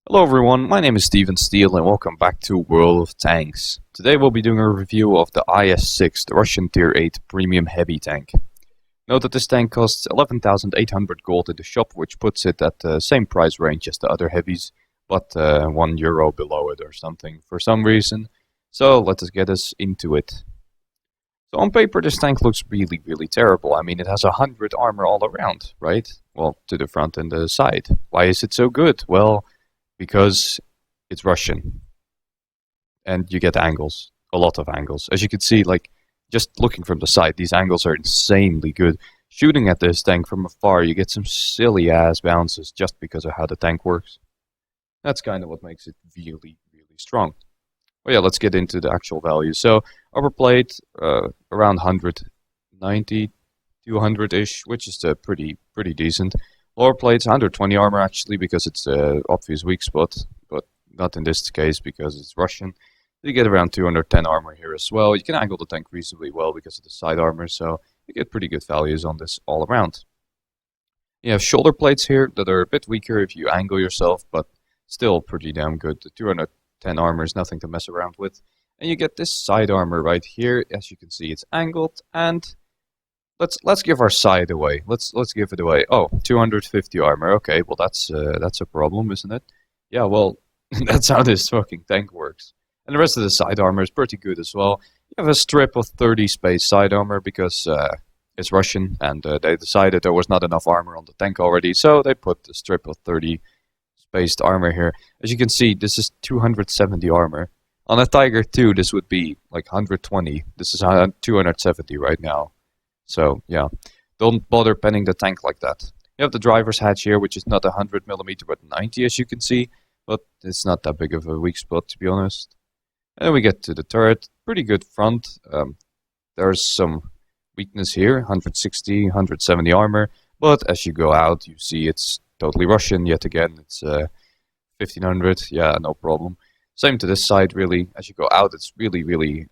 Hello everyone, my name is Steven Steele and welcome back to World of Tanks. Today we'll be doing a review of the IS-6, the Russian Tier 8 Premium Heavy Tank. Note that this tank costs 11,800 gold in the shop, which puts it at the same price range as the other heavies, but €1 below it or something for some reason. So let us get us into it. So on paper this tank looks really terrible. I mean, it has 100 armor all around, right? Well, to the front and the side. Why is it so good? Well, because it's Russian. And you get angles. A lot of angles. As you can see, like, just looking from the side, these angles are insanely good. Shooting at this tank from afar, you get some silly ass bounces just because of how the tank works. That's kind of what makes it really strong. Well, yeah, let's get into the actual values. So, upper plate, around 190, 200-ish, which is pretty decent. Lower plate's 120 armor actually, because it's an obvious weak spot, but not in this case because it's Russian. You get around 210 armor here as well. You can angle the tank reasonably well because of the side armor, so you get pretty good values on this all around. You have shoulder plates here that are a bit weaker if you angle yourself, but still pretty damn good. The 210 armor is nothing to mess around with. And you get this side armor right here. As you can see, it's angled, and let's give our side away. Let's give it away. Oh, 250 armor. Okay, well that's a problem, isn't it? Yeah, well, that's how this fucking tank works. And the rest of the side armor is pretty good as well. You have a strip of 30 space side armor because it's Russian, and they decided there was not enough armor on the tank already, so they put a strip of 30 spaced armor here. As you can see, this is 270 armor. On a Tiger 2, this would be like 120. This is 270 right now. So, yeah, don't bother penning the tank like that. You have the driver's hatch here, which is not 100mm, but 90, as you can see. But it's not that big of a weak spot, to be honest. And then we get to the turret. Pretty good front. There's some weakness here, 160, 170 armor. But as you go out, you see it's totally Russian yet again. It's 1500, yeah, no problem. Same to this side, really. As you go out, it's really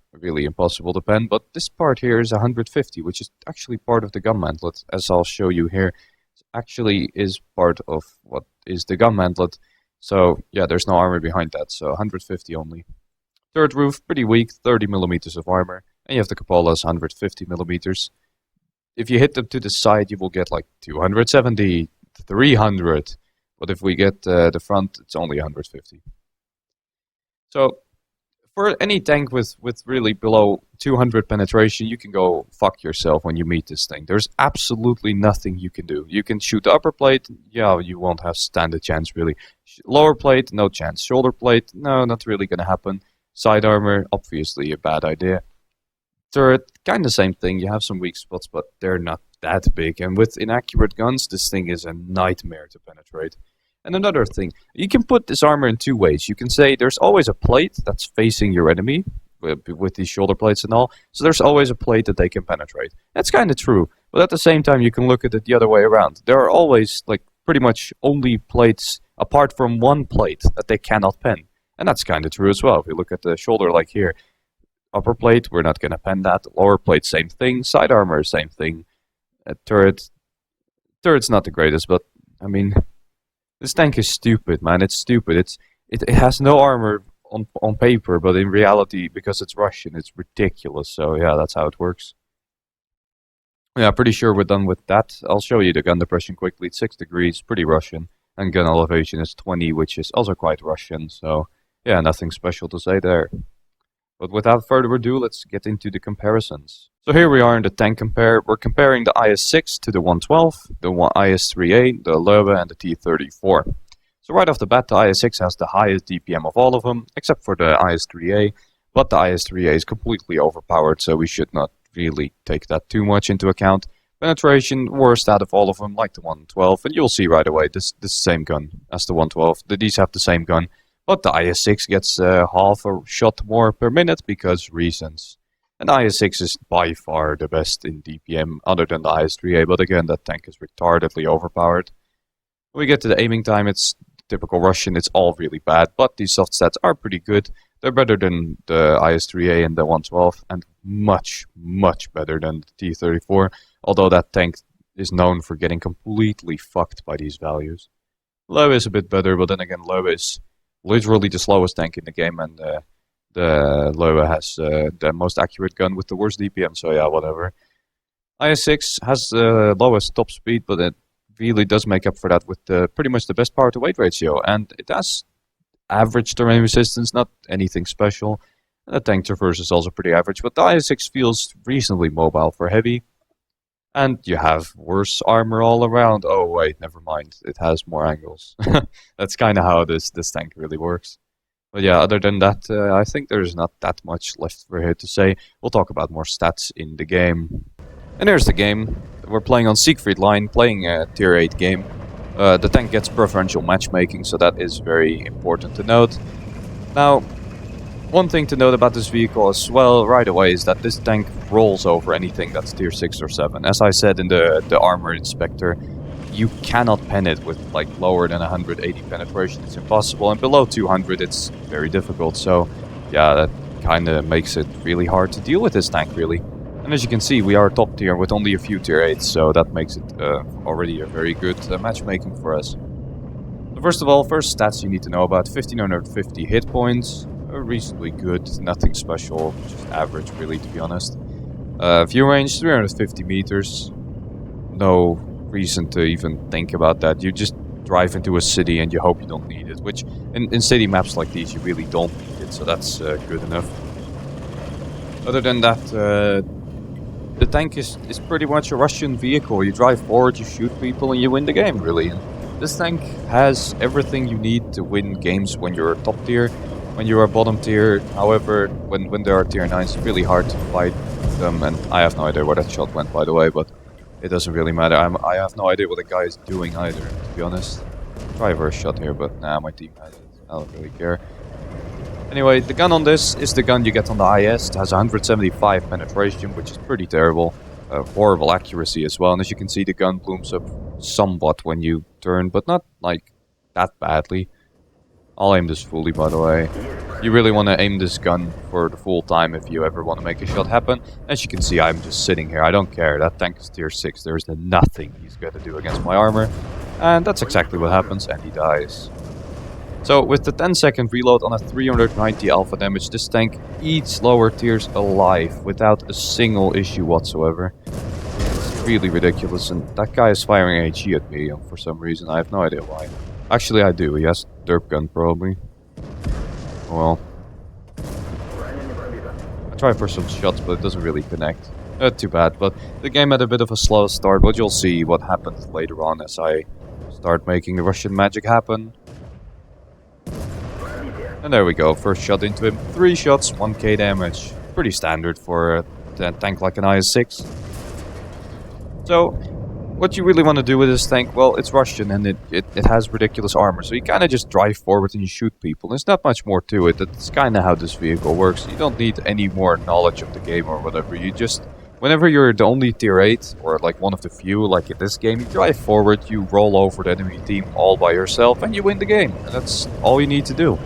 impossible to pen. But this part here is 150, which is actually part of the gun mantlet, as I'll show you here. It actually is part of what is the gun mantlet. So, yeah, there's no armor behind that, so 150 only. Third roof, pretty weak, 30mm of armor. And you have the Cupolas, 150mm. If you hit them to the side, you will get like 270, 300. But if we get the front, it's only 150. So, for any tank with really below 200 penetration, you can go fuck yourself when you meet this thing. There's absolutely nothing you can do. You can shoot the upper plate, yeah, you won't have stand a chance really. Lower plate, no chance. Shoulder plate, no, not really gonna happen. Side armor, obviously a bad idea. Turret, kind of same thing. You have some weak spots, but they're not that big. And with inaccurate guns, this thing is a nightmare to penetrate. And another thing, you can put this armor in two ways. You can say there's always a plate that's facing your enemy with these shoulder plates and all. So there's always a plate that they can penetrate. That's kind of true. But at the same time, you can look at it the other way around. There are always, like, pretty much only plates apart from one plate that they cannot pen. And that's kind of true as well. If you look at the shoulder, like here, upper plate, we're not going to pen that. Lower plate, same thing. Side armor, same thing. Turret's not the greatest, but, I mean, this tank is stupid, man. It's stupid. It has no armor on paper, but in reality, because it's Russian, it's ridiculous. So, yeah, that's how it works. Yeah, pretty sure we're done with that. I'll show you the gun depression quickly. It's 6 degrees, pretty Russian. And gun elevation is 20, which is also quite Russian. So, yeah, nothing special to say there. But without further ado, let's get into the comparisons. So here we are in the tank compare. We're comparing the IS-6 to the 112, the IS-3A, the Loewe, and the T-34. So right off the bat, the IS-6 has the highest DPM of all of them, except for the IS-3A. But the IS-3A is completely overpowered, so we should not really take that too much into account. Penetration, worst out of all of them, like the 112. And you'll see right away, this is the same gun as the 112. These have the same gun. But the IS-6 gets half a shot more per minute because reasons. And the IS-6 is by far the best in DPM other than the IS-3A, but again, that tank is retardedly overpowered. When we get to the aiming time, it's typical Russian, it's all really bad, but these soft stats are pretty good. They're better than the IS-3A and the 112, and much better than the T-34, although that tank is known for getting completely fucked by these values. Lowe is a bit better, but then again, Lowe is literally the slowest tank in the game, and the Lowe has the most accurate gun with the worst DPM, so yeah, whatever. IS-6 has the lowest top speed, but it really does make up for that with pretty much the best power to weight ratio, and it has average terrain resistance, not anything special. And the tank traverse is also pretty average, but the IS-6 feels reasonably mobile for heavy. And you have worse armor all around. Oh wait, never mind. It has more angles. That's kind of how this tank really works. But yeah, other than that, I think there's not that much left for here to say. We'll talk about more stats in the game. And here's the game. We're playing on Siegfried Line, playing a tier 8 game. The tank gets preferential matchmaking, so that is very important to note. Now, one thing to note about this vehicle as well right away is that this tank rolls over anything that's tier 6 or 7. As I said in the armor inspector, you cannot pen it with like lower than 180 penetration. It's impossible, and below 200 it's very difficult. So yeah, that kind of makes it really hard to deal with this tank really. And as you can see, we are top tier with only a few tier 8s, so that makes it already a very good matchmaking for us. So first of all, first stats you need to know about: 1550 hit points. Reasonably good, nothing special, just average really, to be honest. View range 350 meters. No reason to even think about that. You just drive into a city and you hope you don't need it, which in city maps like these you really don't need it, so that's good enough. Other than that, the tank is pretty much a Russian vehicle. You drive forward, you shoot people, and you win the game really. And this tank has everything you need to win games when you're top tier. When you are bottom tier, however, when there are tier 9s, it's really hard to fight them, and I have no idea where that shot went, by the way, but it doesn't really matter. I have no idea what the guy is doing either, to be honest. Try a reverse shot here, but nah, my team has it. I don't really care. Anyway, the gun on this is the gun you get on the IS. It has 175 penetration, which is pretty terrible. Horrible accuracy as well, and as you can see, the gun blooms up somewhat when you turn, but not like that badly. I'll aim this fully, by the way. You really want to aim this gun for the full time if you ever want to make a shot happen. As you can see, I'm just sitting here. I don't care. That tank is tier 6. There is nothing he's going to do against my armor. And that's exactly what happens, and he dies. So with the 10-second reload on a 390 alpha damage, this tank eats lower tiers alive without a single issue whatsoever. It's really ridiculous, and that guy is firing HE at me for some reason. I have no idea why. Actually, I do. He has derp gun, probably. Well, I try for some shots, but it doesn't really connect. Too bad, but the game had a bit of a slow start, but you'll see what happens later on as I start making the Russian magic happen. And there we go, first shot into him. 3 shots, 1k damage. Pretty standard for a tank like an IS-6. So, what you really want to do with this tank, well, it's Russian and it has ridiculous armor, so you kind of just drive forward and you shoot people. There's not much more to it. That's kind of how this vehicle works. You don't need any more knowledge of the game or whatever. You just, whenever you're the only tier 8, or like one of the few, like in this game, you drive forward, you roll over the enemy team all by yourself, and you win the game. And that's all you need to do.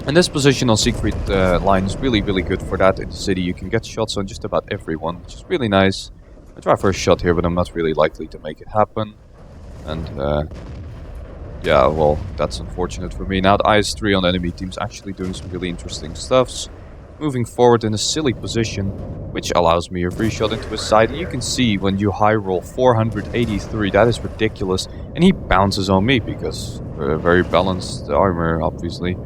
And this position on Siegfried Line is really, really good for that. In the city, you can get shots on just about everyone, which is really nice. I try for a shot here, but I'm not really likely to make it happen. And, yeah, well, that's unfortunate for me. Now the IS-3 on the enemy team's actually doing some really interesting stuffs. Moving forward in a silly position, which allows me a free shot into his side. And you can see when you high roll 483, that is ridiculous. And he bounces on me because very balanced armor, obviously.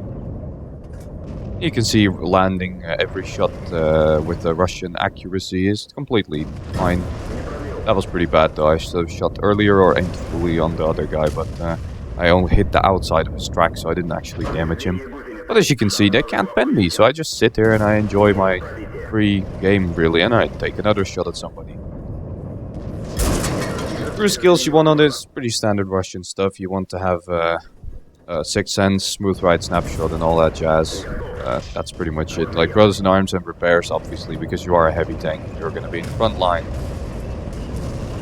You can see landing every shot with the Russian accuracy is completely fine. That was pretty bad though. I should have shot earlier or aimed fully on the other guy, but I only hit the outside of his track, so I didn't actually damage him. But as you can see, they can't pen me, so I just sit here and I enjoy my free game really, and I take another shot at somebody. Crew skills you want on this, pretty standard Russian stuff. You want to have Sixth Sense, Smooth Ride, Snapshot, and all that jazz. That's pretty much it. Like Brothers in Arms and Repairs, obviously, because you are a heavy tank. You're going to be in the front line.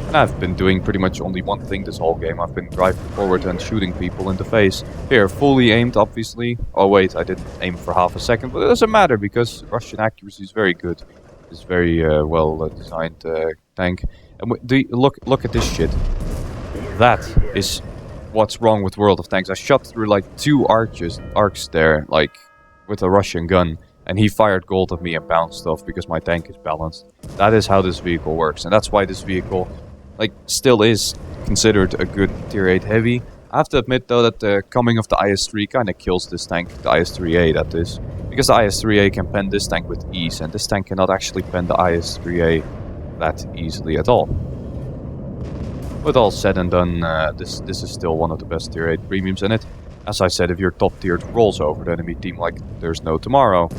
And I've been doing pretty much only one thing this whole game. I've been driving forward and shooting people in the face. Here, fully aimed, obviously. Oh wait, I didn't aim for half a second, but it doesn't matter because Russian accuracy is very good. It's very well designed tank. And look at this shit. That is what's wrong with World of Tanks. I shot through like 2 arcs there, like with a Russian gun, and he fired gold at me and bounced off because my tank is balanced. That is how this vehicle works, and that's why this vehicle like still is considered a good tier 8 heavy. I have to admit though that the coming of the IS-3 kind of kills this tank, the IS-3A that is, because the IS-3A can pen this tank with ease, and this tank cannot actually pen the IS-3A that easily at all. With all said and done, this is still one of the best tier 8 premiums in it. As I said, if your top tier rolls over the enemy team like there's no tomorrow,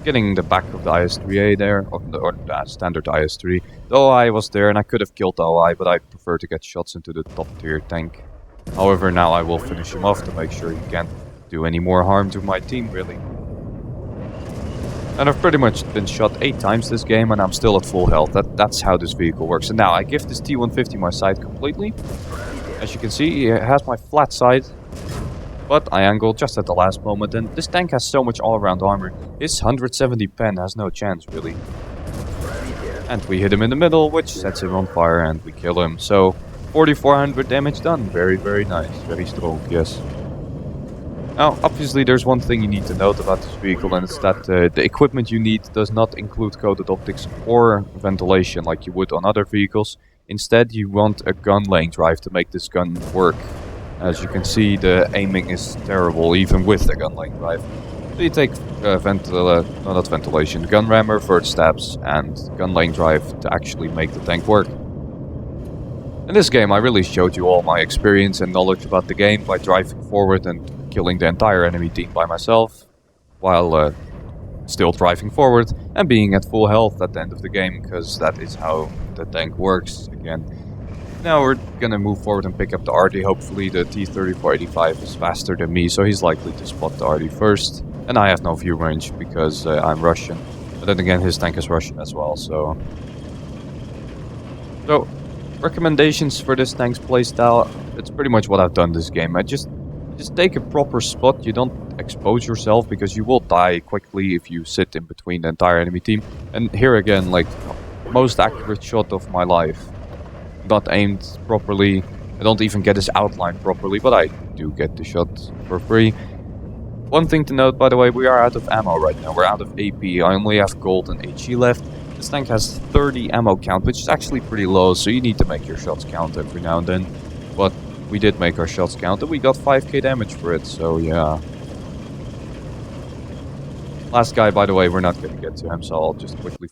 getting the back of the IS-3A there, or the standard IS-3. The OI was there and I could have killed the OI, but I prefer to get shots into the top tier tank. However, now I will finish him off to make sure he can't do any more harm to my team, really. And I've pretty much been shot 8 times this game and I'm still at full health. That's how this vehicle works. And now I give this T-150 my side completely. As you can see, it has my flat side, but I angled just at the last moment, and this tank has so much all-around armor. His 170 pen has no chance, really. And we hit him in the middle, which sets him on fire, and we kill him. So, 4,400 damage done. Very, very nice. Very strong, yes. Now, obviously there's one thing you need to note about this vehicle, and it's that the equipment you need does not include coated optics or ventilation like you would on other vehicles. Instead, you want a gun lane drive to make this gun work. As you can see, the aiming is terrible even with the gun lane drive. So you take not ventilation, gun rammer, vert stabs, and gun lane drive to actually make the tank work. In this game, I really showed you all my experience and knowledge about the game by driving forward and killing the entire enemy team by myself, while still driving forward and being at full health at the end of the game, because that is how the tank works again. Now we're gonna move forward and pick up the RD. Hopefully the T-3485 is faster than me, so he's likely to spot the RD first. And I have no view range because I'm Russian. But then again, his tank is Russian as well, so... recommendations for this tank's playstyle, it's pretty much what I've done this game. Just take a proper spot. You don't expose yourself because you will die quickly if you sit in between the entire enemy team. And here again, like, most accurate shot of my life. Not aimed properly. I don't even get his outline properly, but I do get the shot for free. One thing to note, by the way, we are out of ammo right now. We're out of AP. I only have gold and HE left. This tank has 30 ammo count, which is actually pretty low, so you need to make your shots count every now and then. But we did make our shots count, and we got 5k damage for it, so yeah. Last guy, by the way, we're not going to get to him, so I'll just quickly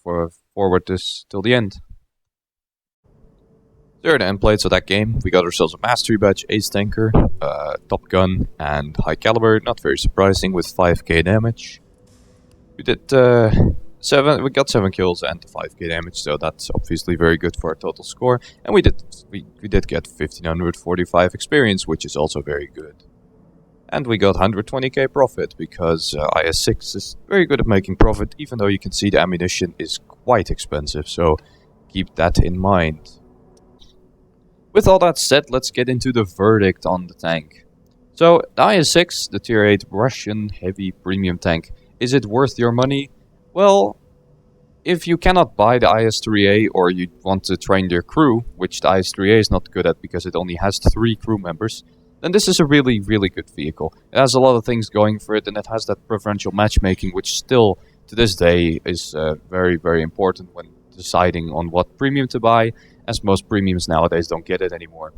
forward this till the end. There are the end plates of that game. We got ourselves a Mastery Badge, Ace Tanker, Top Gun, and High Caliber. Not very surprising with 5k damage. We did we got 7 kills and 5k damage, so that's obviously very good for our total score. And we did get 1545 experience, which is also very good. And we got 120k profit because IS-6 is very good at making profit, even though you can see the ammunition is quite expensive, so keep that in mind. With all that said, let's get into the verdict on the tank. So, the IS-6, the tier 8 Russian heavy premium tank, is it worth your money? Well, if you cannot buy the IS-3A or you want to train your crew, which the IS-3A is not good at because it only has 3 crew members, then this is a really, really good vehicle. It has a lot of things going for it, and it has that preferential matchmaking, which still, to this day, is very, very important when deciding on what premium to buy, as most premiums nowadays don't get it anymore.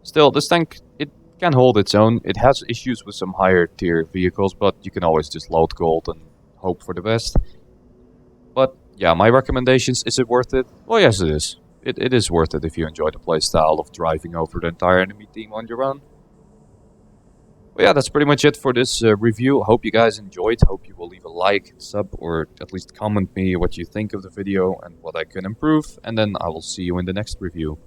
Still, this tank, it can hold its own. It has issues with some higher tier vehicles, but you can always just load gold and hope for the best. But yeah, my recommendations, is it worth it? Well, yes, it is. It is worth it if you enjoy the playstyle of driving over the entire enemy team on your own. But yeah, that's pretty much it for this review. Hope you guys enjoyed. Hope you will leave a like, sub, or at least comment me what you think of the video and what I can improve. And then I will see you in the next review.